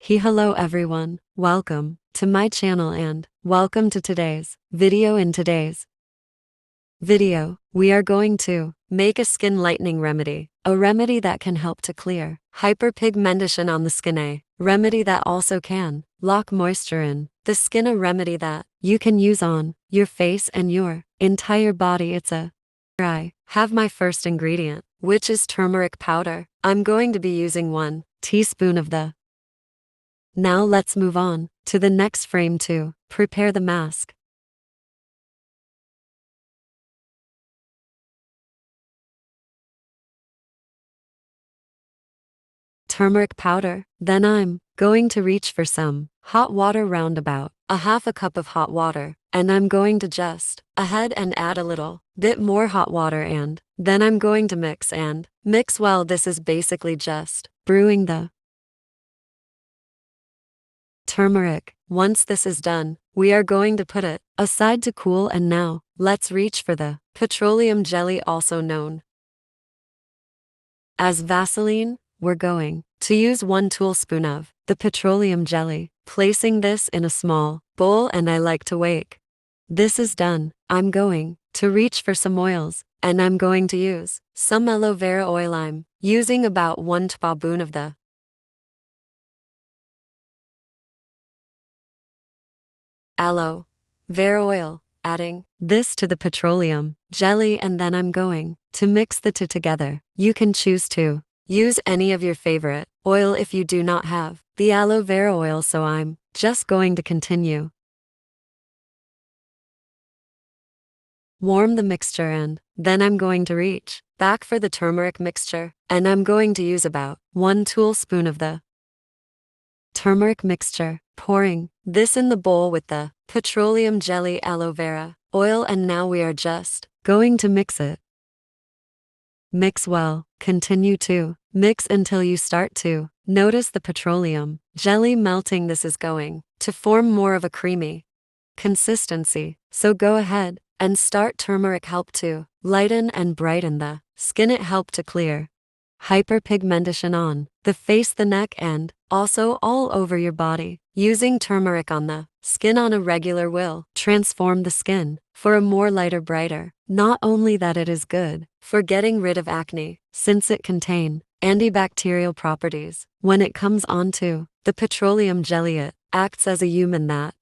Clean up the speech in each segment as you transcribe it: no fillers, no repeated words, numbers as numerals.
Hello everyone, welcome to my channel and welcome to today's video. In today's video, we are going to make a skin lightening remedy, a remedy that can help to clear hyperpigmentation on the skin, a remedy that also can lock moisture in the skin, a remedy that you can use on your face and your entire body. I have my first ingredient, which is turmeric powder. I'm going to be using 1 teaspoon of the. Now let's move on to the next frame to prepare the mask. Turmeric powder. Then I'm going to reach for some hot water, round about a half a cup of hot water, and I'm going to just ahead and add a little bit more hot water, and then I'm going to mix well. This is basically just brewing the turmeric. Once this is done, we are going to put it aside to cool, and now let's reach for the petroleum jelly, also known as Vaseline. We're going to use 1 tablespoon of the petroleum jelly, placing this in a small bowl, and I like to wait. This is done. I'm going to reach for some oils, and I'm going to use some aloe vera oil. I'm using about 1 tablespoon of the aloe vera oil, adding this to the petroleum jelly, and then I'm going to mix the two together. You can choose to use any of your favorite oil if you do not have the aloe vera oil, so I'm just going to continue. Warm the mixture, and then I'm going to reach back for the turmeric mixture, and I'm going to use about 1 tablespoon of the turmeric mixture, pouring this in the bowl with the petroleum jelly, aloe vera oil, and now we are just going to mix it. Mix well. Continue to mix until you start to notice the petroleum jelly melting. This is going to form more of a creamy consistency, so go ahead and start. Turmeric help to lighten and brighten the skin. It help to clear hyperpigmentation on the face, the neck, and also all over your body. Using turmeric on the skin on a regular will transform the skin for a more lighter, brighter. Not only that, it is good for getting rid of acne, since it contain antibacterial properties. When it comes onto the petroleum jelly, it acts as a human that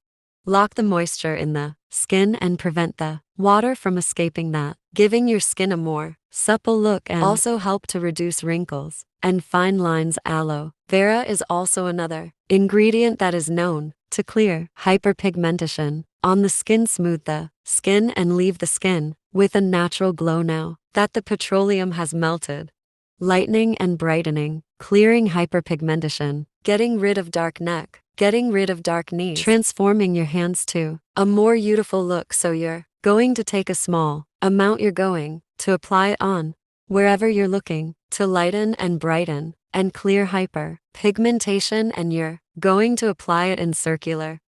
lock the moisture in the skin and prevent the water from escaping, that giving your skin a more supple look, and also help to reduce wrinkles and fine lines. Aloe vera is also another ingredient that is known to clear hyperpigmentation on the skin, smooth the skin, and leave the skin with a natural glow now that the petroleum has melted. Lightening and brightening, clearing hyperpigmentation, getting rid of dark neck, getting rid of dark knees, transforming your hands to a more youthful look. So you're going to take a small amount, you're going to apply it on wherever you're looking to lighten and brighten and clear hyperpigmentation, and you're going to apply it in circular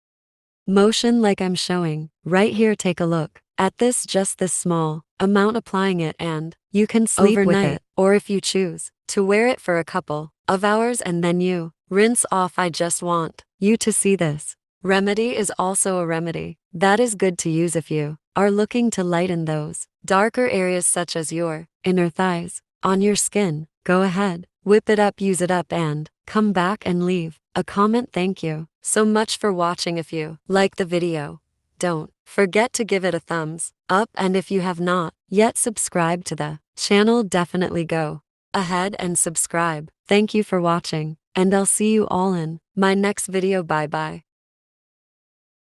motion like I'm showing right here. Take a look at this, just this small amount, applying it, and you can sleep overnight with it, or if you choose to wear it for a couple of hours and then you rinse off. I just want you to see this remedy is also a remedy that is good to use if you are looking to lighten those darker areas such as your inner thighs on your skin. Go ahead, whip it up, use it up, and come back and leave a comment. Thank you so much for watching. If you like the video, don't forget to give it a thumbs up, and if you have not yet subscribed to the channel, definitely go ahead and subscribe. Thank you for watching, and I'll see you all in my next video. Bye bye.